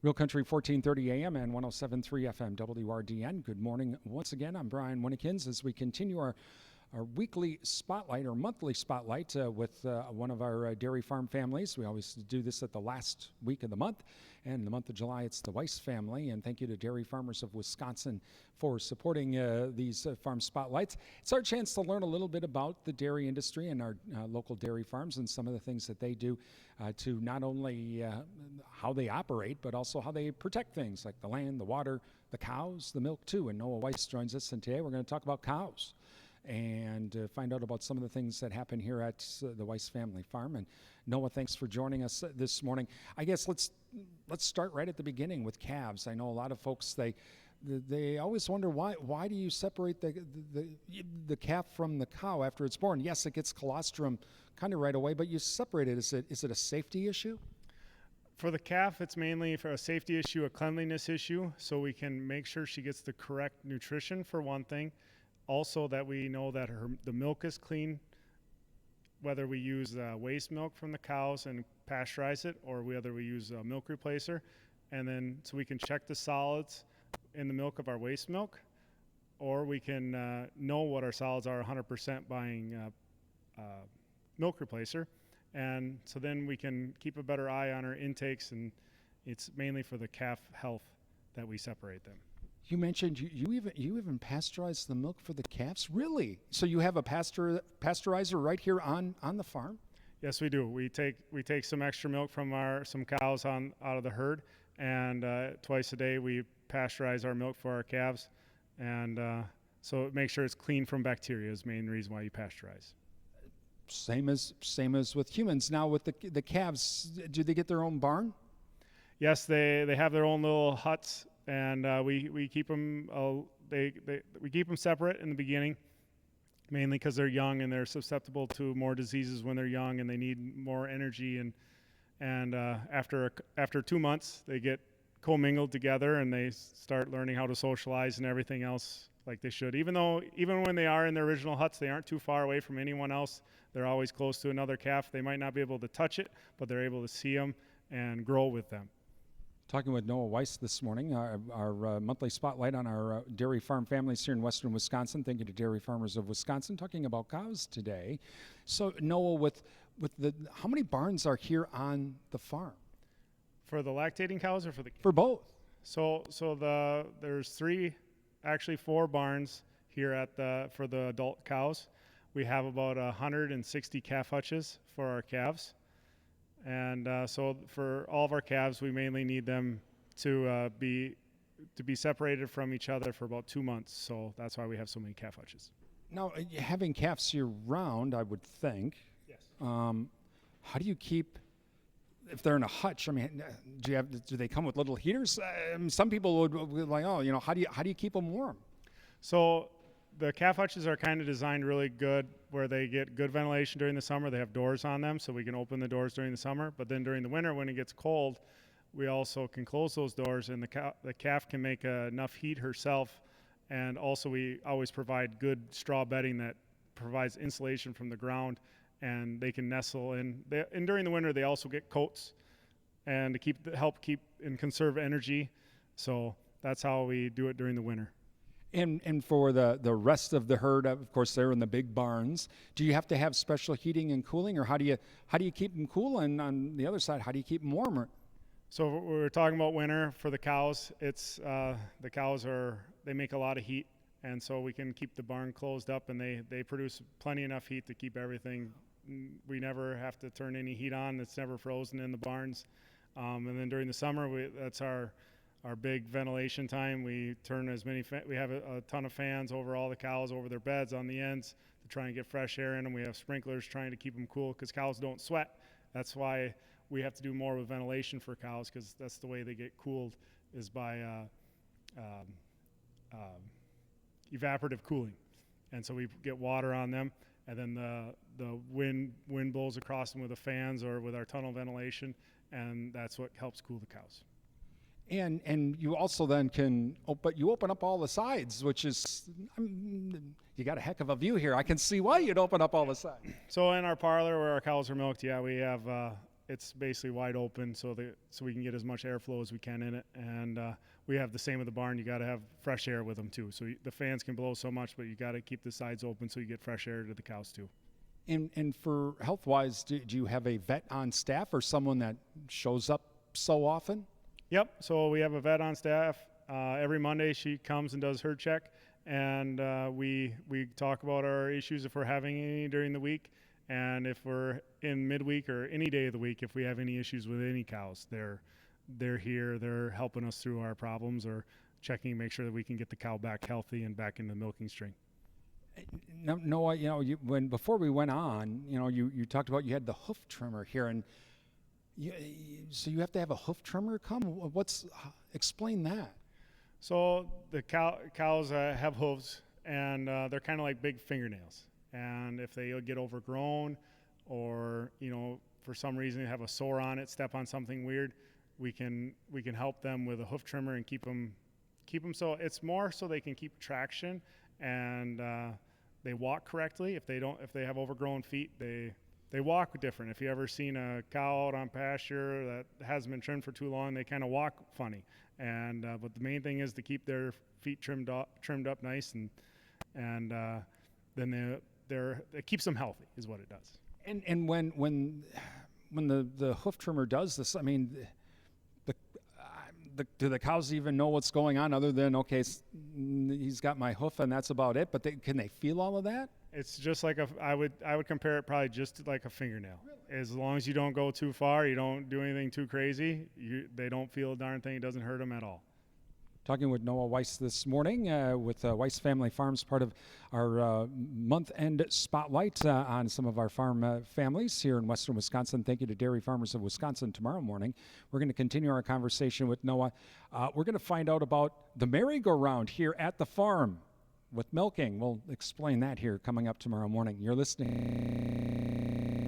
Real Country 1430 AM and 107.3 FM WRDN. Good morning once again. I'm Brian Winnikins as we continue our weekly spotlight or monthly spotlight with one of our dairy farm families. We always do this at the last week of the month. And the month of July, it's the Weiss family. And thank you to Dairy Farmers of Wisconsin for supporting these farm spotlights. It's our chance to learn a little bit about the dairy industry and our local dairy farms and some of the things that they do to not only how they operate, but also how they protect things like the land, the water, the cows, the milk too. And Noah Weiss joins us, and today we're going to talk about cows and find out about some of the things that happen here at the Weiss family farm. And Noah, thanks for joining us this morning. I guess let's start right at the beginning with calves. I know a lot of folks, they always wonder why do you separate the calf from the cow after it's born? Yes, it gets colostrum kind of right away, but you separate it. Is it a safety issue? For the calf, it's mainly for a safety issue, a cleanliness issue, so we can make sure she gets the correct nutrition for one thing. Also, that we know that the milk is clean, whether we use waste milk from the cows and pasteurize it, or whether we use a milk replacer, and then so we can check the solids in the milk of our waste milk, or we can know what our solids are 100% buying milk replacer, and so then we can keep a better eye on our intakes, and it's mainly for the calf health that we separate them. You mentioned you even pasteurize the milk for the calves? Really? So you have a pasteurizer right here on the farm? Yes, we do. We take some extra milk from some cows out of the herd, and twice a day we pasteurize our milk for our calves, and so make sure it's clean from bacteria is the main reason why you pasteurize. Same as with humans. Now with the calves, do they get their own barn? Yes, they have their own little huts. And we keep them we keep them separate in the beginning, mainly because they're young and they're susceptible to more diseases when they're young and they need more energy. And after 2 months, they get commingled together and they start learning how to socialize and everything else like they should. Even when they are in their original huts, they aren't too far away from anyone else. They're always close to another calf. They might not be able to touch it, but they're able to see them and grow with them. Talking with Noah Weiss this morning, our monthly spotlight on our dairy farm families here in western Wisconsin. Thank you to Dairy Farmers of Wisconsin, talking about cows today. So Noah, with how many barns are here on the farm? For the lactating cows or for the... For both. So there's actually four barns here for the adult cows. We have about 160 calf hutches for our calves. And so for all of our calves, we mainly need them to be separated from each other for about 2 months. So that's why we have so many calf hutches. Now, having calves year-round, I would think. Yes. How do you keep, if they're in a hutch? I mean, do they come with little heaters? Some people would be like, how do you keep them warm? So the calf hutches are kind of designed really good where they get good ventilation during the summer. They have doors on them, so we can open the doors during the summer. But then during the winter, when it gets cold, we also can close those doors, and the calf can make enough heat herself. And also we always provide good straw bedding that provides insulation from the ground, and they can nestle in. And during the winter, they also get coats and to help keep and conserve energy. So that's how we do it during the winter. And for the rest of the herd, of course, they're in the big barns. Do you have to have special heating and cooling, or how do you keep them cool? And on the other side, how do you keep them warmer? So we were talking about winter for the cows. It's the cows they make a lot of heat, and so we can keep the barn closed up, and they produce plenty enough heat to keep everything. We never have to turn any heat on. It's never frozen in the barns. And then during the summer, that's our big ventilation time. We turn we have a ton of fans over all the cows, over their beds on the ends to try and get fresh air in them. We have sprinklers trying to keep them cool because cows don't sweat. That's why we have to do more with ventilation for cows, because that's the way they get cooled, is by evaporative cooling. And so we get water on them, and then the wind blows across them with the fans or with our tunnel ventilation, and that's what helps cool the cows. And you also then can open up all the sides, which is, you got a heck of a view here. I can see why you'd open up all the sides. So in our parlor where our cows are milked, we have it's basically wide open so we can get as much airflow as we can in it. And we have the same with the barn. You got to have fresh air with them too. So the fans can blow so much, but you got to keep the sides open so you get fresh air to the cows too. And for health-wise, do you have a vet on staff or someone that shows up so often? Yep. So we have a vet on staff. Every Monday she comes and does her check, and we talk about our issues if we're having any during the week, and if we're in midweek or any day of the week, if we have any issues with any cows, they're here. They're helping us through our problems or checking, make sure that we can get the cow back healthy and back in the milking string. No, before we went on, you talked about you had the hoof trimmer here, and so you have to have a hoof trimmer come. Explain that? So the cows have hooves, and they're kind of like big fingernails. And if they get overgrown, or for some reason they have a sore on it, step on something weird, we can help them with a hoof trimmer and keep them so it's more so they can keep traction and they walk correctly. If they have overgrown feet, they walk different. If you ever seen a cow out on pasture that hasn't been trimmed for too long, they kind of walk funny. And but the main thing is to keep their feet trimmed up nice, and then it keeps them healthy, is what it does. And when the hoof trimmer does this, I mean, do the cows even know what's going on other than, okay, he's got my hoof and that's about it? But can they feel all of that? It's just like I would compare it probably just to like a fingernail. Really? As long as you don't go too far, you don't do anything too crazy, they don't feel a darn thing. It doesn't hurt them at all. Talking with Noah Weiss this morning with Weiss Family Farms, part of our month-end spotlight on some of our farm families here in western Wisconsin. Thank you to Dairy Farmers of Wisconsin. Tomorrow morning, we're going to continue our conversation with Noah. We're going to find out about the merry-go-round here at the farm with milking. We'll explain that here coming up tomorrow morning. You're listening